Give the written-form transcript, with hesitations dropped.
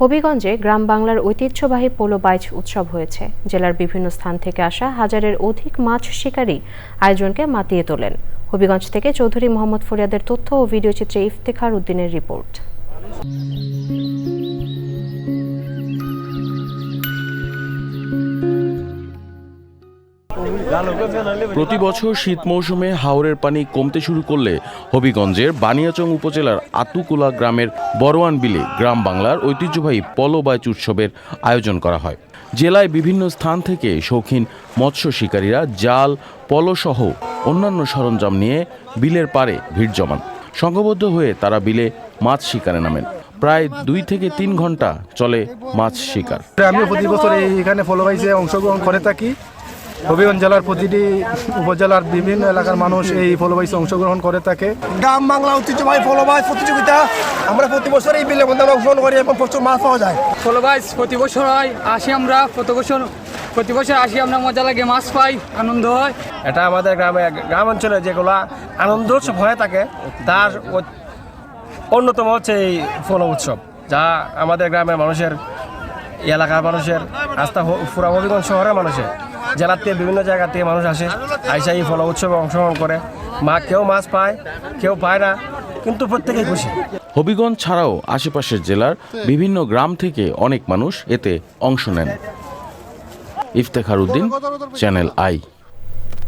হবিগঞ্জে গ্রাম বাংলার ঐতিহ্যবাহী পোলো বাইচ উৎসব হয়েছে। জেলার বিভিন্ন স্থান থেকে আসা হাজারের অধিক মাছ শিকারী আয়োজনকে মাতিয়ে তোলেন। হবিগঞ্জ থেকে চৌধুরী মোহাম্মদ ফরিয়াদের তথ্য ও ভিডিও চিত্রে ইফতেখার উদ্দিনের রিপোর্ট। প্রতি বছর শীত মৌসুমে হাওরের পানি কমতে শুরু করলে হবিগঞ্জের বানিয়াচং উপজেলার আতুকুলা গ্রামের বড়োয়ান বিলে গ্রাম বাংলার ঐতিহ্যবাহী পলো বাইচ উৎসবের আয়োজন করা হয়। জেলায় বিভিন্ন স্থান থেকে শৌখিন মৎস্য শিকারীরা জাল, পলোসহ অন্যান্য সরঞ্জাম নিয়ে বিলের পাড়ে ভিড় জমান। সংঘবদ্ধ হয়ে তারা বিলে মাছ শিকারে নামেন। প্রায় 2 থেকে 3 ঘন্টা চলে মাছ শিকার। আমি প্রতি বছর এখানে পলো বাইচে অংশগ্রহণ করে থাকি। হবিগঞ্জ জেলার প্রতিটি উপজেলার বিভিন্ন এলাকার মানুষ এই পলো বাইচে অংশগ্রহণ করে থাকে। গ্রাম বাংলা ঐতিহ্যবাহী পলো বাইচ প্রতিযোগিতা আমরা প্রতি বছর এই বিলের মধ্যে অংশগ্রহণ করি এবং প্রচুর মাছ পাওয়া যায়। পলো বাইচ প্রতি বছর হয়, প্রতি বছর আসি আমরা, মজা লাগে, মাছ পাই, আনন্দ হয়। এটা আমাদের গ্রাম অঞ্চলে যেগুলো আনন্দ উৎসব হয়ে থাকে তার অন্যতম হচ্ছে এই পলো উৎসব, যা আমাদের গ্রামের মানুষের, এলাকার মানুষের আস্থা, পুরা হবিগঞ্জ শহরের মানুষের, জেলার থেকে বিভিন্ন জায়গা থেকে মানুষ আসে, আইসা এই পলো উৎসবে অংশগ্রহণ করে। কেউ মাছ পায়, কেউ পায় না, কিন্তু প্রত্যেকেই খুশি। হবিগঞ্জ ছাড়াও আশেপাশের জেলার বিভিন্ন গ্রাম থেকে অনেক মানুষ এতে অংশ নেন। Iftekhar Uddin, channel I.